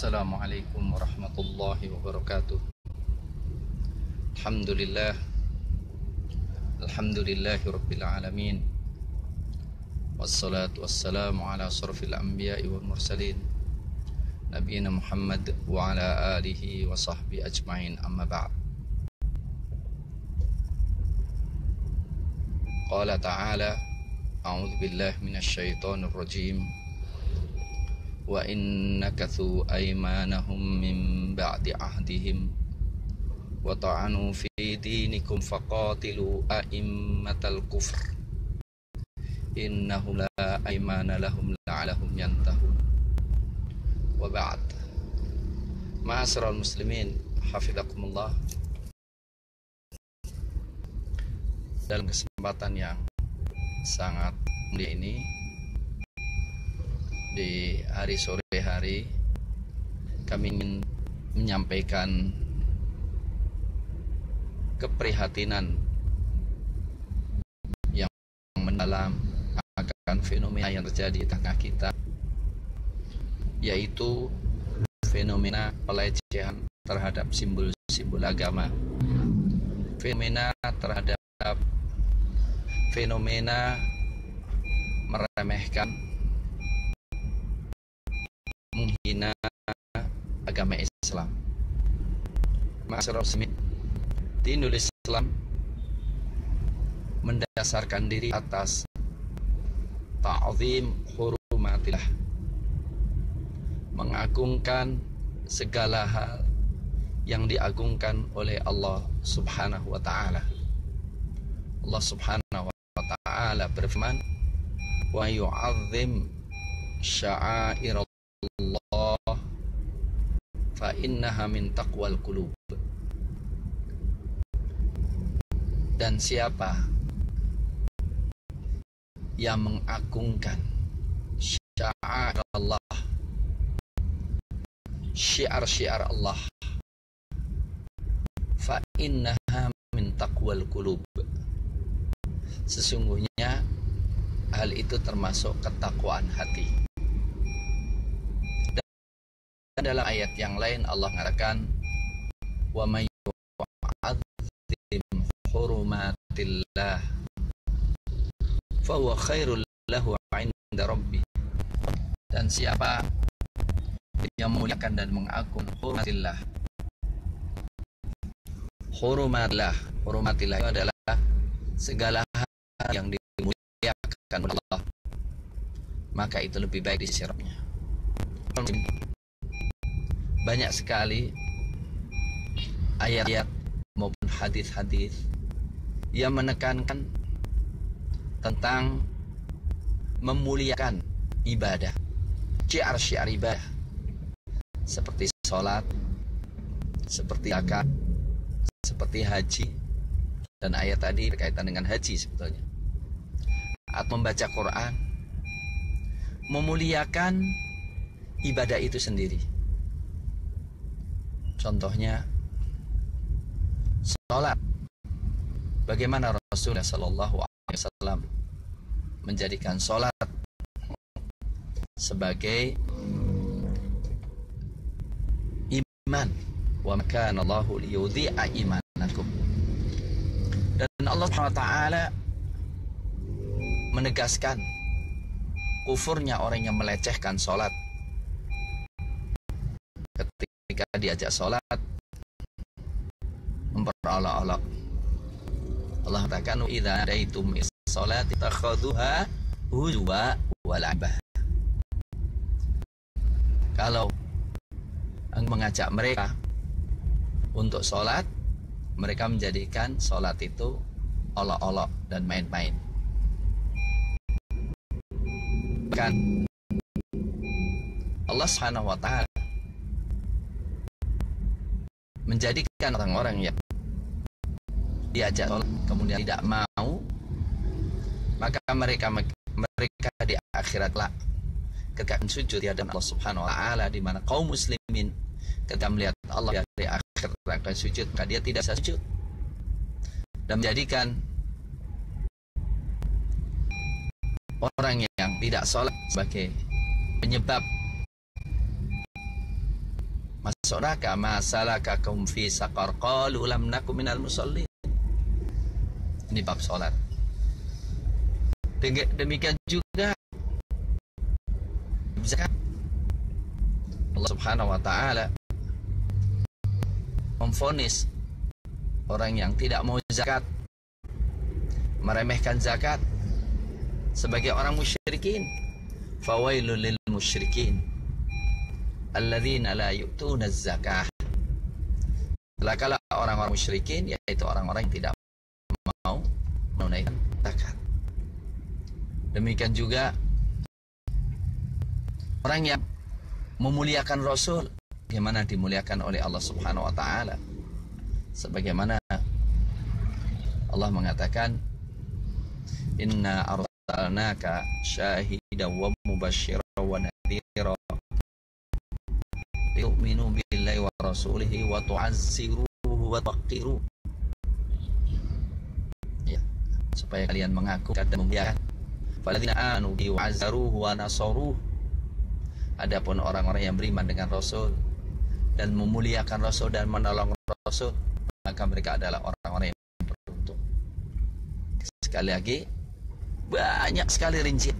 Assalamualaikum warahmatullahi wabarakatuh. Alhamdulillah, alhamdulillahi rabbil alamin. Wassalatu wassalamu ala asrafil anbiya'i wal mursalin, nabiyina Muhammad wa ala alihi wa sahbihi ajma'in, amma ba'd. Qala ta'ala, a'udzu billahi minasy syaithanir rajim. Wa innakathu aymanahum min ba'di ahdihim wa ta'anu fi dinikum faqatilu a'immatal kufr innahum la aymana lahum la'alahum yantahun. Wa ba'd. Ma'asyiral muslimin, hafizakumullah. Dalam kesempatan yang sangat mulia ini, di hari sore hari, kami ingin menyampaikan keprihatinan yang mendalam akan fenomena yang terjadi di tengah kita, yaitu fenomena pelecehan terhadap simbol-simbol agama, fenomena meremehkan, menghina agama Islam. Ma'asyiral muslimin, dinul Islam mendasarkan diri atas ta'zim hurumatillah, mengagungkan segala hal yang diagungkan oleh Allah Subhanahu wa ta'ala. Allah Subhanahu wa ta'ala berfirman, wa yu'azzim sya'airallah Allah fa innaha min taqwal qulub. Dan siapa yang mengagungkan syiar Allah, syiar Allah, fa innaha min taqwal qulub, sesungguhnya hal itu termasuk ketakwaan hati. Dan dalam ayat yang lain Allah mengatakan, wa may yu'azzim hurumatillah fa huwa khairul lahu 'inda rabbih. Dan siapa yang memuliakan dan mengagung hurumatillah, hurumatillah itu adalah segala hal yang dimuliakan oleh Allah, maka itu lebih baik di sisi Rabbnya. Banyak sekali ayat-ayat maupun hadis-hadis yang menekankan tentang memuliakan ibadah, syiar-syiar ibadah, seperti sholat, seperti zakat, seperti haji. Dan ayat tadi berkaitan dengan haji sebetulnya. Atau membaca Quran, memuliakan ibadah itu sendiri. Contohnya sholat. Bagaimana Rasulullah SAW menjadikan sholat sebagai iman. Wa makana Allahu liyudhi'a imanakum. Dan Allah SWT menegaskan kufurnya orang yang melecehkan sholat. Ketika diajak sholat memperolok-olok, Allah katakan, idza nadaitum is-sholati takhadhuha huzwa wa la'ibah. Kalau mengajak mereka untuk sholat, mereka menjadikan sholat itu olok-olok dan main-main. Bahkan Allah Subhanahu wa ta'ala menjadikan orang-orang yang diajak sholat kemudian tidak mau, maka mereka di akhirat kelak ketika sujud di hadapan Allah Subhanahu wa ta'ala, di mana kaum muslimin ketika melihat Allah di akhirat akan sujud, maka dia tidak bisa sujud, dan menjadikan orang yang tidak sholat sebagai penyebab saudaka ma salakakum fi saqar qalu lam nakum minal musallin. Ini bab salat. Demikian juga zakat. Allah Subhanahu wa taala memvonis orang yang tidak mau zakat, meremehkan zakat sebagai orang musyrikin. Fawailul lil musyrikin alladzina la yu'tuna zakah. Celakalah orang-orang musyrikin, yaitu orang-orang yang tidak mau menunaikan zakat. Demikian juga orang yang memuliakan Rasul, bagaimana dimuliakan oleh Allah Subhanahu wa taala. Sebagaimana Allah mengatakan, inna arsalnaka syahidan wa mubasysyiran wa nadhira litu'minu billahi wa rasulihi wa tu'azziruhu wa tuqqiruhu. Ya, supaya kalian mengaku dan memuliakan. Falladzina amanu bihi wa 'azzaruhu wa nasaruhu. Adapun orang-orang yang beriman dengan Rasul dan memuliakan Rasul dan menolong Rasul, maka mereka adalah orang-orang yang beruntung. Sekali lagi, banyak sekali rincian,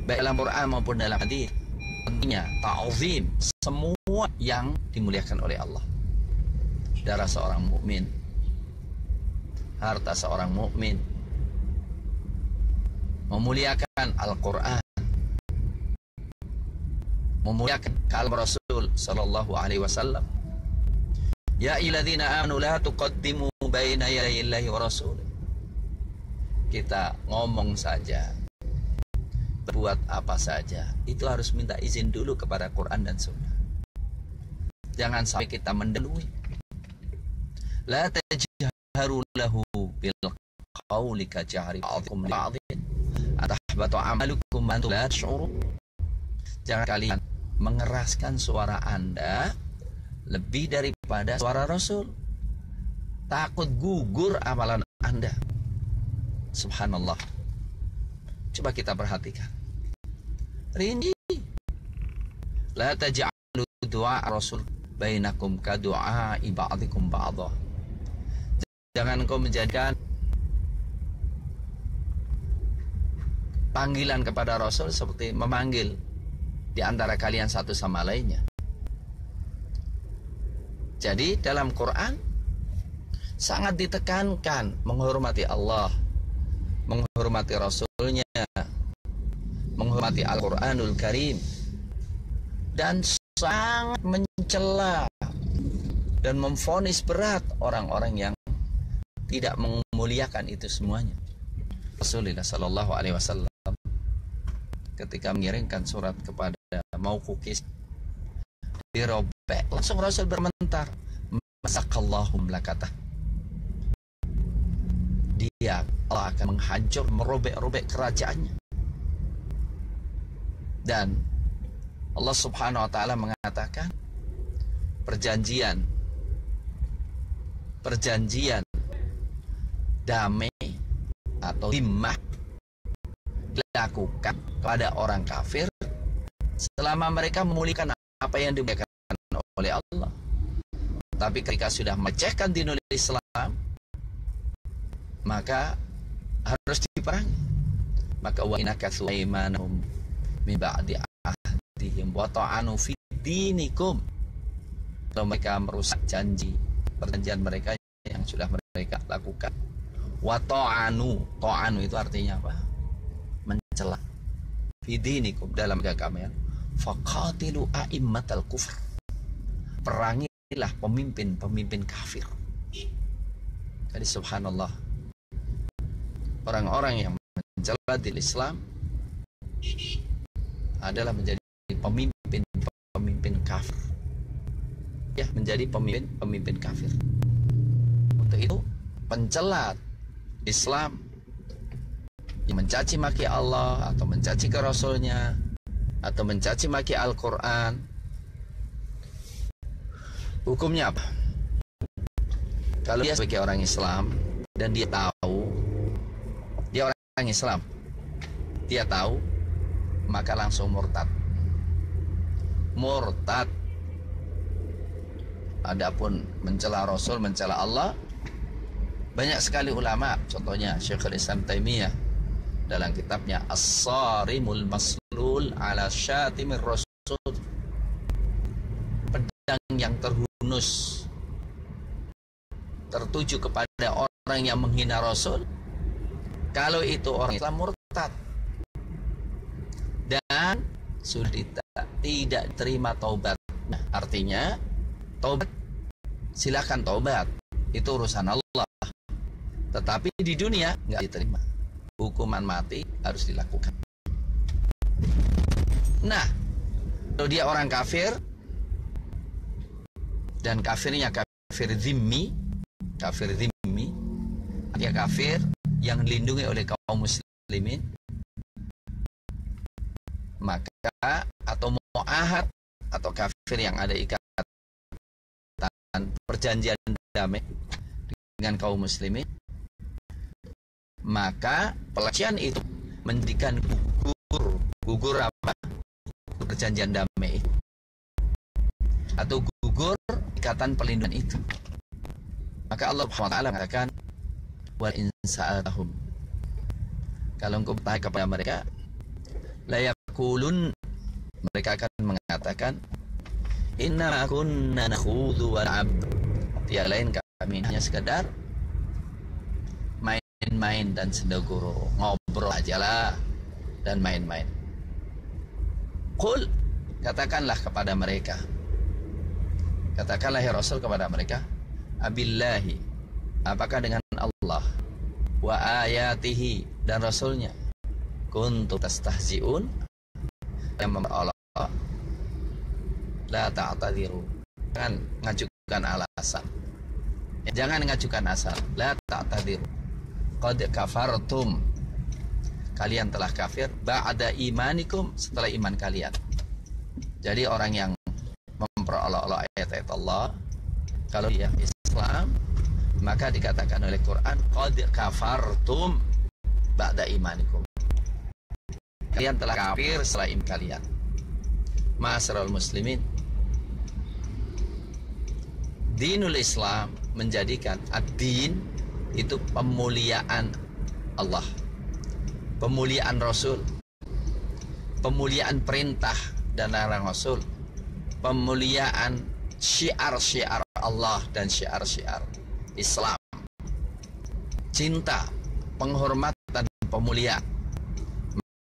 baik dalam Quran maupun dalam hadis. Pentingnya ta'zim semua yang dimuliakan oleh Allah. Darah seorang mukmin, harta seorang mukmin, memuliakan Al-Quran, memuliakan kalam Rasul sallallahu alaihi wasallam. Ya ayyuhalladzina amanu la tuqaddimu baina yadayillahi wa rasulih. Kita ngomong saja, berbuat apa saja, itu harus minta izin dulu kepada Quran dan Sunnah. Jangan sampai kita mendahului. La tajharu lahu bil qawli ka jahri ba'dikum li ba'din atahbatu amalukum antum la tash'urun. Jangan kalian mengeraskan suara Anda lebih daripada suara Rasul. Takut gugur amalan Anda. Subhanallah. Coba kita perhatikan. Rinci. La taj'alu du'a Rasul bainakum ka du'a ba'dikum ba'dha. Jangan kau menjadikan panggilan kepada Rasul seperti memanggil di antara kalian satu sama lainnya. Jadi dalam Quran sangat ditekankan menghormati Allah, menghormati Rasulnya, menghormati Al-Quranul Karim, dan sangat mencela dan memvonis berat orang-orang yang tidak memuliakan itu semuanya. Rasulullah Sallallahu Alaihi Wasallam ketika mengirimkan surat kepada Mauqukis, dirobek, langsung Rasul berkomentar, masakallahum lakatah. Dia, Allah akan menghancur, merobek-robek kerajaannya. Dan Allah Subhanahu wa taala mengatakan perjanjian damai atau zimmah dilakukan kepada orang kafir selama mereka memulihkan apa yang diberikan oleh Allah. Tapi ketika sudah melecehkan dinul Islam, maka harus diperangi. Maka wa inakatsu aymanahum min ba'di ahdihim wa ta'anu fi dinikum. Kalau mereka merusak perjanjian mereka yang sudah mereka lakukan. Wa ta'anu itu artinya apa? Mencela. Fi dinikum, dalam agama, faqatilu a'immatal kufr. Perangilah pemimpin kafir. Jadi subhanallah, orang-orang yang mencela di Islam adalah menjadi pemimpin kafir. Ya, menjadi pemimpin kafir. Untuk itu, pencela Islam yang mencaci maki Allah atau mencaci ke Rasulnya atau mencaci maki Al-Quran, hukumnya apa? Kalau dia sebagai orang Islam dan dia tahu dia orang Islam, dia tahu, maka langsung murtad. Adapun mencela Rasul, mencela Allah, banyak sekali ulama, contohnya Syekhul Islam Taimiyah dalam kitabnya As-Sarimul Maslul ala Syatimir Rasul, pedang yang terhunus tertuju kepada orang yang menghina Rasul, kalau itu orang Islam murtad dan sudah tidak terima taubat. Nah, artinya taubat, silakan taubat, itu urusan Allah, tetapi di dunia nggak diterima, hukuman mati harus dilakukan. Nah, kalau dia orang kafir dan kafirnya kafir zimmi, dia kafir yang dilindungi oleh kaum muslimin, maka atau mu'ahad atau kafir yang ada ikatan perjanjian damai dengan kaum muslimin, maka pelecehan itu menjadikan gugur apa? Perjanjian damai itu, atau gugur ikatan perlindungan itu. Maka Allah SWT mengatakan, wa in sa'alahum, kalau engkau bertanya kepada mereka, la yaqulun, mereka akan mengatakan, inna kunna nakhudhu wa na'ab, tiada lain kami hanya sekedar main-main dan sendaguro, ngobrol aja lah dan main-main. Qul, katakanlah kepada mereka, katakanlah ya Rasul kepada mereka, abillahi, apakah dengan Allah, wa ayatihi, dan Rasulnya, kuntum tastahzi'un, yang memperolok, la ta'tadiru, jangan ngajukan alasan, jangan ngajukan asal, la ta'tadiru, qad kafartum, kalian telah kafir, ba'da imanikum, setelah iman kalian. Jadi orang yang memperolok-olok ayat-ayat Allah, kalau dia Islam, maka dikatakan oleh Quran, qad kafartum ba'da imanikum, kalian telah kafir setelah iman kalian. Ma'asyiral muslimin, dinul Islam menjadikan ad-din itu pemuliaan Allah, pemuliaan Rasul, pemuliaan perintah dan larang Rasul, pemuliaan syiar-syiar Allah dan syiar-syiar Islam, cinta, penghormatan, pemuliaan.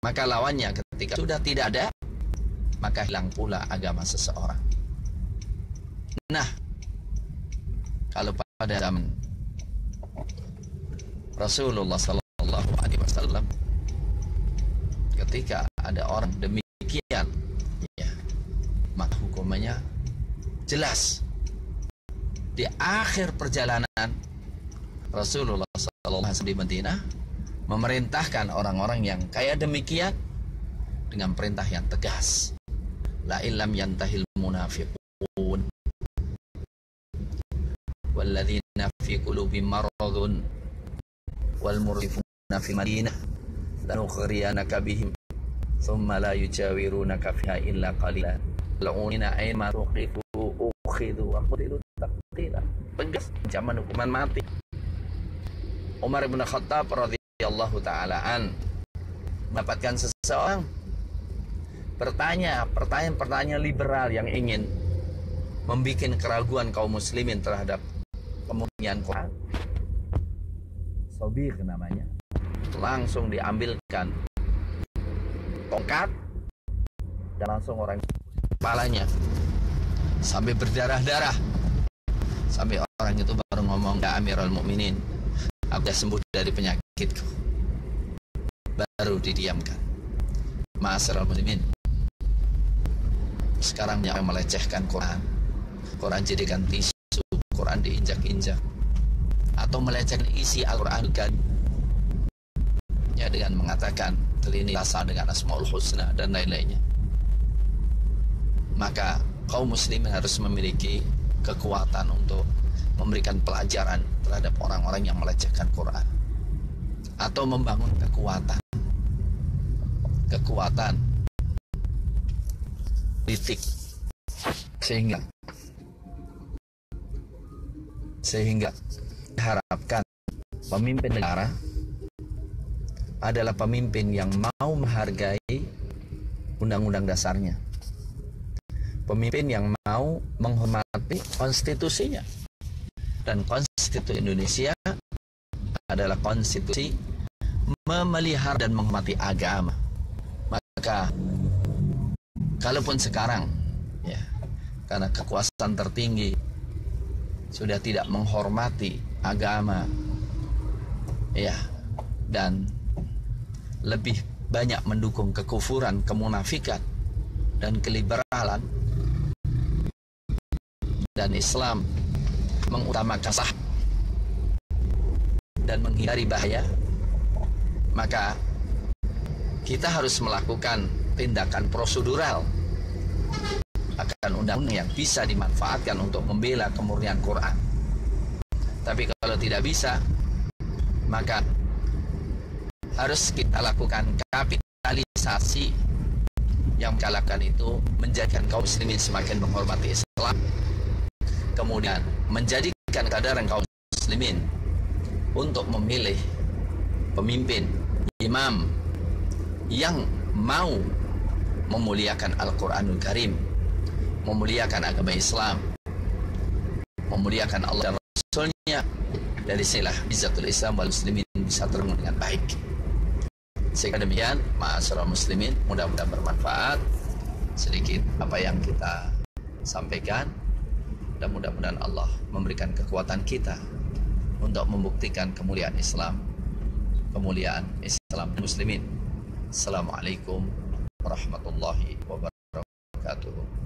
Maka lawannya ketika sudah tidak ada, maka hilang pula agama seseorang. Nah, kalau pada zaman Rasulullah Sallallahu Alaihi Wasallam, ketika ada orang demikian, ya, maka hukumannya jelas. Di akhir perjalanan Rasulullah Sallallahu Alaihi Wasallam di Madinah memerintahkan orang-orang yang kayak demikian dengan perintah yang tegas, la illam yantahil munafiqun walladzina fi qulubihim maradun wal murjifuna fi Madinah lanukhriyannaka bihim thumma la yujawirunaka fiha illa qalila la'unina aina tuqifu ukhidu wa qutilu taqtila. Tegas ancaman hukuman mati. Umar bin Khattab radhiyallahu ta'alaan mendapatkan seseorang pertanyaan liberal yang ingin membuat keraguan kaum muslimin terhadap pemurnian Quran. Sobir namanya. Langsung diambilkan tongkat dan langsung orang kepalanya sampai berdarah-darah, sampai orang itu baru ngomong, ya Amirul Mukminin, aku sudah sembuh dari penyakitku. Baru didiamkan. Ma'asyiral muslimin, sekarang yang melecehkan Quran jadikan tisu, Quran diinjak-injak, atau melecehkan isi Al-Quran kan, ya, dengan mengatakan ini rasa dengan Asmaul Husna dan lain-lainnya. Maka kaum muslimin harus memiliki kekuatan untuk memberikan pelajaran terhadap orang-orang yang melecehkan Quran, atau membangun kekuatan politik sehingga Sehingga diharapkan pemimpin negara adalah pemimpin yang mau menghargai undang-undang dasarnya, pemimpin yang mau menghormati konstitusinya. Dan konstitusi Indonesia adalah konstitusi memelihara dan menghormati agama. Maka kalaupun sekarang ya, karena kekuasaan tertinggi sudah tidak menghormati agama ya, dan lebih banyak mendukung kekufuran, kemunafikan dan keliberalan, dan Islam mengutamakan sah dan menghindari bahaya, maka kita harus melakukan tindakan prosedural akan undang-undang yang bisa dimanfaatkan untuk membela kemurnian Quran. Tapi kalau tidak bisa, maka harus kita lakukan kapitalisasi yang mengalahkan itu, menjadikan kaum muslimin semakin menghormati Islam, kemudian menjadikan kesadaran kaum muslimin untuk memilih pemimpin, imam yang mau memuliakan Al-Quranul Karim, memuliakan agama Islam, memuliakan Allah dan Rasulnya. Dari silah izzatul Islam wal muslimin bisa terbangun dengan baik. Sehingga demikian, ma'asyiral muslimin, mudah-mudahan bermanfaat sedikit apa yang kita sampaikan, dan mudah-mudahan Allah memberikan kekuatan kita untuk membuktikan kemuliaan Islam, kemuliaan Islam dan muslimin. Assalamualaikum warahmatullahi wabarakatuh.